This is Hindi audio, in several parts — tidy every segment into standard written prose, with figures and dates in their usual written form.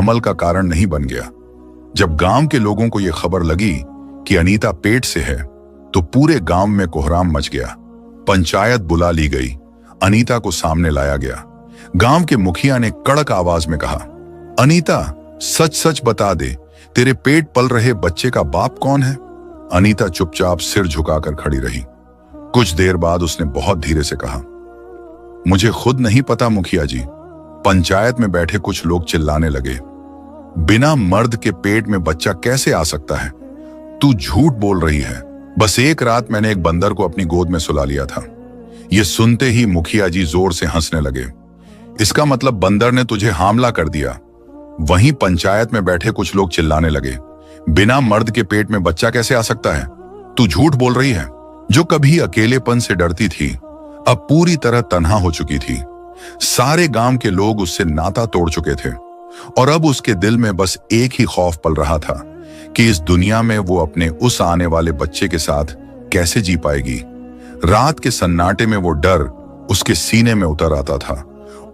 अमल का कारण नहीं बन गया। जब गांव के लोगों को यह खबर लगी कि अनीता पेट से है, तो पूरे गांव में कोहराम मच गया। पंचायत बुला ली गई, अनीता को सामने लाया गया। गांव के मुखिया ने कड़क आवाज में कहा, अनीता सच सच बता दे, तेरे पेट पल रहे बच्चे का बाप कौन है? अनीता चुपचाप सिर झुकाकर खड़ी रही। कुछ देर बाद उसने बहुत धीरे से कहा, मुझे खुद नहीं पता मुखिया जी। पंचायत में बैठे कुछ लोग चिल्लाने लगे, बिना मर्द के पेट में बच्चा कैसे आ सकता है? तू झूठ बोल रही है। बस एक रात मैंने एक बंदर को अपनी गोद में सुला लिया था। यह सुनते ही मुखिया जी जोर से हंसने लगे। इसका मतलब बंदर ने तुझे हमला कर दिया। वहीं पंचायत में बैठे कुछ लोग चिल्लाने लगे, बिना मर्द के पेट में बच्चा कैसे आ सकता है? तू झूठ बोल रही है। जो कभी अकेलेपन से डरती थी, अब पूरी तरह तन्हा हो चुकी थी। सारे गांव के लोग उससे नाता तोड़ चुके थे और अब उसके दिल में बस एक ही खौफ पल रहा था कि इस दुनिया में वो अपने उस आने वाले बच्चे के साथ कैसे जी पाएगी। रात के सन्नाटे में वो डर उसके सीने में उतर आता था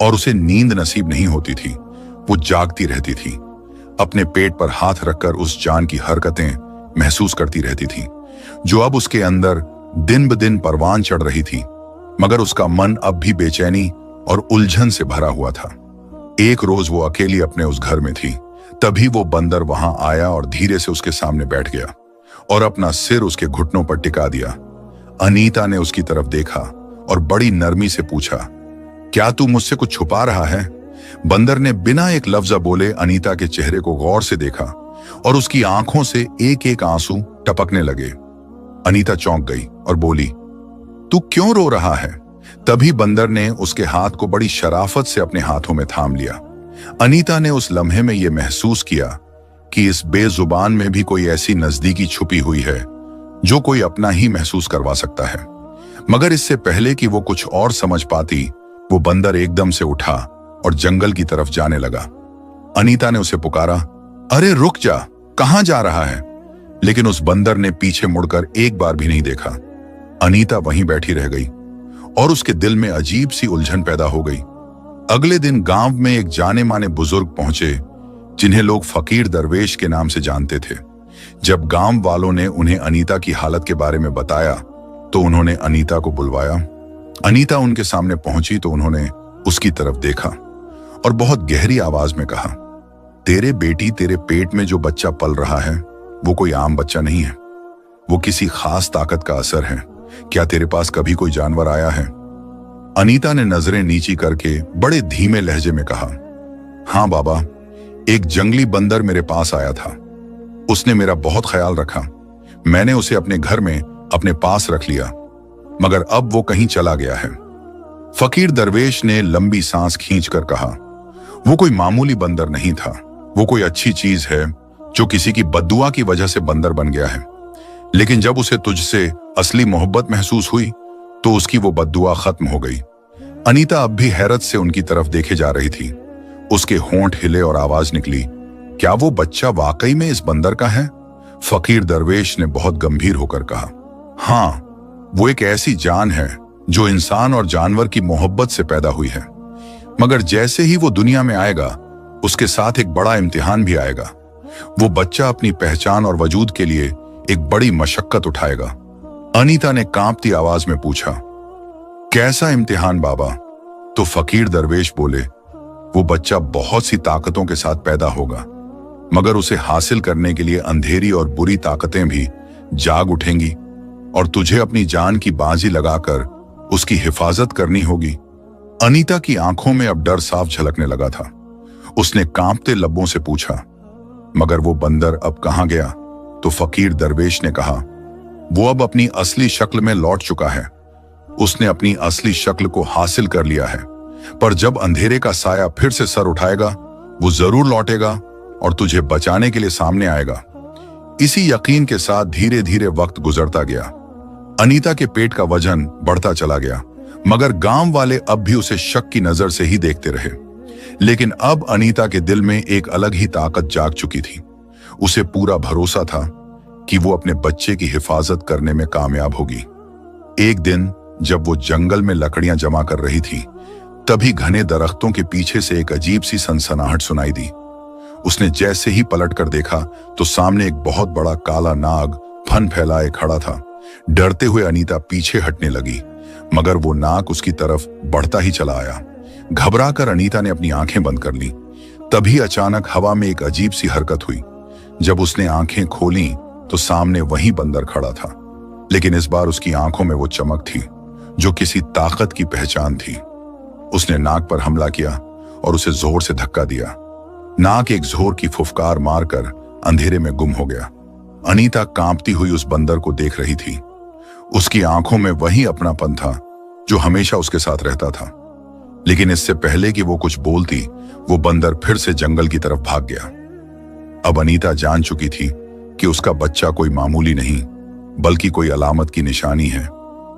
और उसे नींद नसीब नहीं होती थी। वो जागती रहती थी, अपने पेट पर हाथ रखकर उस जान की हरकतें महसूस करती रहती थी, जो अब उसके अंदर दिन ब दिन परवान चढ़ रही थी। मगर उसका मन अब भी बेचैनी और उलझन से भरा हुआ था। एक रोज वो अकेली अपने उस घर में थी, तभी वो बंदर वहां आया और धीरे से उसके सामने बैठ गया और अपना सिर उसके घुटनों पर टिका दिया। अनीता ने उसकी तरफ देखा और बड़ी नरमी से पूछा, क्या तू मुझसे कुछ छुपा रहा है? बंदर ने बिना एक लफ्ज बोले अनीता के चेहरे को गौर से देखा और उसकी आंखों से एक एक आंसू टपकने लगे। अनीता चौंक गई और बोली, तू क्यों रो रहा है? तभी बंदर ने उसके हाथ को बड़ी शराफत से अपने हाथों में थाम लिया। अनीता ने उस लम्हे में यह महसूस किया कि इस बेजुबान में भी कोई ऐसी नजदीकी छुपी हुई है जो कोई अपना ही महसूस करवा सकता है। मगर इससे पहले कि वो कुछ और समझ पाती, वो बंदर एकदम से उठा और जंगल की तरफ जाने लगा। अनीता ने उसे पुकारा, अरे रुक जा, कहां जा रहा है? लेकिन उस बंदर ने पीछे मुड़कर एक बार भी नहीं देखा। अनीता वहीं बैठी रह गई और उसके दिल में अजीब सी उलझन पैदा हो गई। अगले दिन गांव में एक जाने माने बुजुर्ग पहुंचे, जिन्हें लोग फकीर दरवेश के नाम से जानते थे। जब गांव वालों ने उन्हें अनीता की हालत के बारे में बताया, तो उन्होंने अनीता को बुलवाया। अनीता उनके सामने पहुंची तो उन्होंने उसकी तरफ देखा और बहुत गहरी आवाज में कहा, तेरे बेटी, तेरे पेट में जो बच्चा पल रहा है वो कोई आम बच्चा नहीं है, वो किसी खास ताकत का असर है। क्या तेरे पास कभी कोई जानवर आया है? अनीता ने नजरें नीची करके बड़े धीमे लहजे में कहा, हाँ बाबा, एक जंगली बंदर मेरे पास आया था। उसने मेरा बहुत ख्याल रखा। मैंने उसे अपने घर में अपने पास रख लिया, मगर अब वो कहीं चला गया है। फकीर दरवेश ने लंबी सांस खींचकर कहा, वो कोई मामूली बंदर नहीं था, वो कोई अच्छी चीज है जो किसी की बद्दुआ की वजह से बंदर बन गया है। लेकिन जब उसे तुझसे असली मोहब्बत महसूस हुई तो उसकी वो बद्दुआ खत्म हो गई। अनीता अब भी हैरत से उनकी तरफ देखे जा रही थी। उसके होंठ हिले और आवाज निकली, क्या वो बच्चा वाकई में इस बंदर का है? फकीर दरवेश ने बहुत गंभीर होकर कहा, हाँ, वो एक ऐसी जान है जो इंसान और जानवर की मोहब्बत से पैदा हुई है। मगर जैसे ही वो दुनिया में आएगा, उसके साथ एक बड़ा इम्तिहान भी आएगा। वो बच्चा अपनी पहचान और वजूद के लिए एक बड़ी मशक्कत उठाएगा। अनीता ने कांपती आवाज में पूछा, कैसा इम्तिहान बाबा? तो फकीर दरवेश बोले, वो बच्चा बहुत सी ताकतों के साथ पैदा होगा, मगर उसे हासिल करने के लिए अंधेरी और बुरी ताकतें भी जाग उठेंगी और तुझे अपनी जान की बाजी लगाकर उसकी हिफाजत करनी होगी। अनीता की आंखों में अब डर साफ झलकने लगा था। उसने कांपते लब्बों से पूछा, मगर वो बंदर अब कहां गया? तो फकीर दरवेश ने कहा, वो अब अपनी असली शक्ल में लौट चुका है। उसने अपनी असली शक्ल को हासिल कर लिया है, पर जब अंधेरे का साया फिर से सर उठाएगा, वो जरूर लौटेगा और तुझे बचाने के लिए सामने आएगा। इसी यकीन के साथ धीरे धीरे वक्त गुजरता गया। अनीता के पेट का वजन बढ़ता चला गया, मगर गांव वाले अब भी उसे शक की नजर से ही देखते रहे। लेकिन अब अनीता के दिल में एक अलग ही ताकत जाग चुकी थी। उसे पूरा भरोसा था कि वो अपने बच्चे की हिफाजत करने में कामयाब होगी। एक दिन जब वो जंगल में लकड़ियां जमा कर रही थी, तभी घने दरख्तों के पीछे से एक अजीब सी सनसनाहट सुनाई दी। उसने जैसे ही पलट कर देखा तो सामने एक बहुत बड़ा काला नाग फन फैलाए खड़ा था। डरते हुए अनीता पीछे हटने लगी, मगर वो नाग उसकी तरफ बढ़ता ही चला आया। घबराकर अनीता ने अपनी आंखें बंद कर ली। तभी अचानक हवा में एक अजीब सी हरकत हुई। जब उसने आंखें खोली तो सामने वही बंदर खड़ा था, लेकिन इस बार उसकी आंखों में वो चमक थी जो किसी ताकत की पहचान थी। उसने नाग पर हमला किया और उसे जोर से धक्का दिया। नाग एक जोर की फुफकार मारकर अंधेरे में गुम हो गया। अनीता कांपती हुई उस बंदर को देख रही थी। उसकी आंखों में वही अपनापन था जो हमेशा उसके साथ रहता था। लेकिन इससे पहले कि वो कुछ बोलती, वो बंदर फिर से जंगल की तरफ भाग गया। अब अनीता जान चुकी थी कि उसका बच्चा कोई मामूली नहीं, बल्कि कोई अलामत की निशानी है।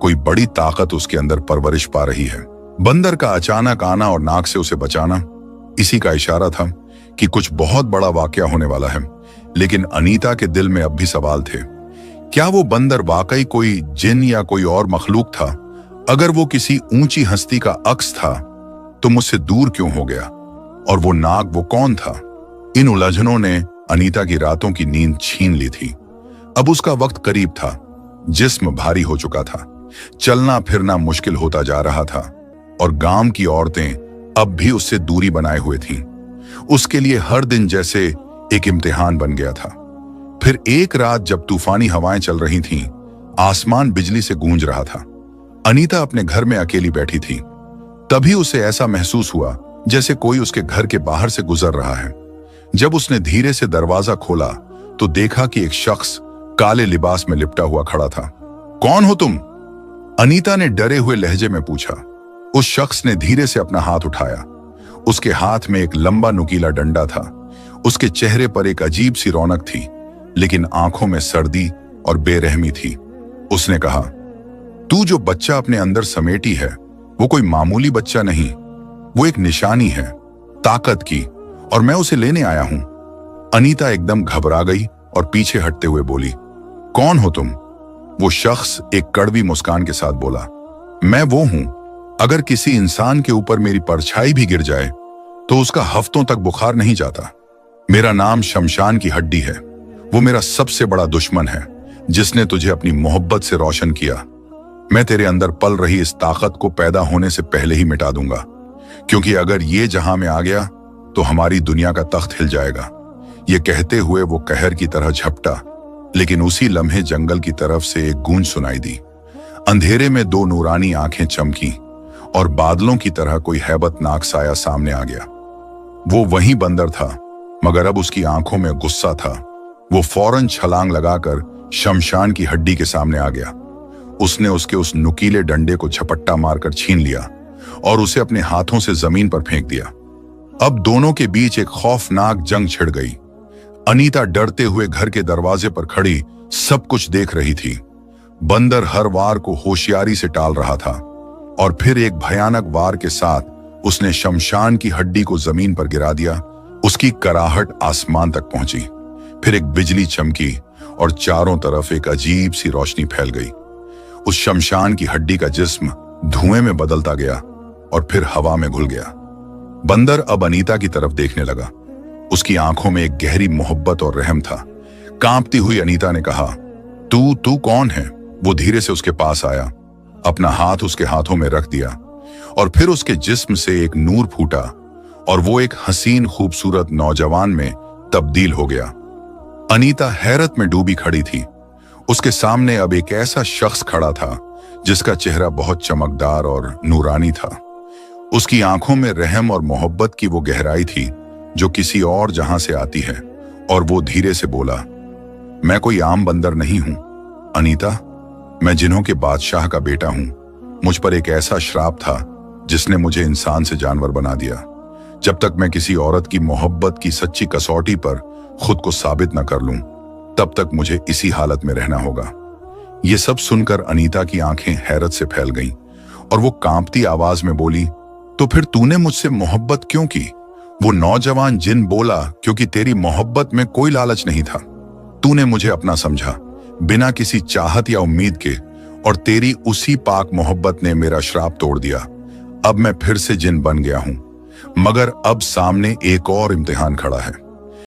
कोई बड़ी ताकत उसके अंदर परवरिश पा रही है। बंदर का अचानक आना और नाग से उसे बचाना इसी का इशारा था कि कुछ बहुत बड़ा वाकया होने वाला है। लेकिन अनीता के दिल में अब भी सवाल थे। क्या वो बंदर वाकई कोई जिन या कोई और मखलूक था? अगर वो किसी ऊंची हस्ती का अक्स था तो मुझसे दूर क्यों हो गया? और वो नाग, वो कौन था? इन उलझनों ने अनीता की रातों की नींद छीन ली थी। अब उसका वक्त करीब था। जिस्म भारी हो चुका था, चलना फिरना मुश्किल होता जा रहा था और गांव की औरतें अब भी उससे दूरी बनाए हुए थीं। उसके लिए हर दिन जैसे एक इम्तिहान बन गया था। फिर एक रात जब तूफानी हवाएं चल रही थीं, आसमान बिजली से गूंज रहा था। अनीता अपने घर में अकेली बैठी थी। तभी उसे ऐसा महसूस हुआ जैसे कोई उसके घर के बाहर से गुजर रहा है। जब उसने धीरे से दरवाजा खोला तो देखा कि एक शख्स काले लिबास में लिपटा हुआ खड़ा था। कौन हो तुम? अनीता ने डरे हुए लहजे में पूछा। उस शख्स ने धीरे से अपना हाथ उठाया। उसके हाथ में एक लंबा नुकीला डंडा था। उसके चेहरे पर एक अजीब सी रौनक थी, लेकिन आंखों में सर्दी और बेरहमी थी। उसने कहा, तू जो बच्चा अपने अंदर समेटी है वो कोई मामूली बच्चा नहीं, वो एक निशानी है ताकत की, और मैं उसे लेने आया हूं। अनीता एकदम घबरा गई और पीछे हटते हुए बोली, कौन हो तुम? वो शख्स एक कड़वी मुस्कान के साथ बोला, मैं वो हूं। अगर किसी इंसान के ऊपर मेरी परछाई भी गिर जाए तो उसका हफ्तों तक बुखार नहीं जाता। मेरा नाम शमशान की हड्डी है। वो मेरा सबसे बड़ा दुश्मन है जिसने तुझे अपनी मोहब्बत से रोशन किया। मैं तेरे अंदर पल रही इस ताकत को पैदा होने से पहले ही मिटा दूंगा, क्योंकि अगर ये जहां में आ गया तो हमारी दुनिया का तख्त हिल जाएगा। ये कहते हुए वो कहर की तरह झपटा, लेकिन उसी लम्हे जंगल की तरफ से एक गूंज सुनाई दी। अंधेरे में दो नूरानी आंखें चमकी और बादलों की तरह कोई हैबतनाक साया सामने आ गया। वो वही बंदर था, मगर अब उसकी आंखों में गुस्सा था। वो फौरन छलांग लगाकर शमशान की हड्डी के सामने आ गया। उसने उसके उस नुकीले डंडे को झपट्टा मारकर छीन लिया और उसे अपने हाथों से जमीन पर फेंक दिया। अब दोनों के बीच एक खौफनाक जंग छिड़ गई। अनीता डरते हुए घर के दरवाजे पर खड़ी सब कुछ देख रही थी। बंदर हर वार को होशियारी से टाल रहा था और फिर एक भयानक वार के साथ उसने शमशान की हड्डी को जमीन पर गिरा दिया। उसकी कराहट आसमान तक पहुंची। फिर एक बिजली चमकी और चारों तरफ एक अजीब सी रोशनी फैल गई। उस शमशान की हड्डी का जिस्म धुएं में बदलता गया और फिर हवा में घुल गया। बंदर अब अनीता की तरफ देखने लगा। उसकी आंखों में एक गहरी मोहब्बत और रहम था। कांपती हुई अनीता ने कहा, तू कौन है? वो धीरे से उसके पास आया, अपना हाथ उसके हाथों में रख दिया और फिर उसके जिस्म से एक नूर फूटा और वो एक हसीन खूबसूरत नौजवान में तब्दील हो गया। अनीता हैरत में डूबी खड़ी थी। उसके सामने अब एक ऐसा शख्स खड़ा था जिसका चेहरा बहुत चमकदार और नूरानी था। उसकी आंखों में रहम और मोहब्बत की वो गहराई थी जो किसी और जहां से आती है। और वो धीरे से बोला, मैं कोई आम बंदर नहीं हूं अनीता, मैं जिन्हों के बादशाह का बेटा हूं। मुझ पर एक ऐसा श्राप था जिसने मुझे इंसान से जानवर बना दिया। जब तक मैं किसी औरत की मोहब्बत की सच्ची कसौटी पर खुद को साबित न कर लूं, तब तक मुझे इसी हालत में रहना होगा। ये सब सुनकर अनीता की आंखें हैरत से फैल गईं और वो कांपती आवाज में बोली, तो फिर तूने मुझसे मोहब्बत क्यों की? वो नौजवान जिन बोला, क्योंकि तेरी मोहब्बत में कोई लालच नहीं था। तूने मुझे अपना समझा बिना किसी चाहत या उम्मीद के, और तेरी उसी पाक मोहब्बत ने मेरा श्राप तोड़ दिया। अब मैं फिर से जिन बन गया हूं, मगर अब सामने एक और इम्तिहान खड़ा है।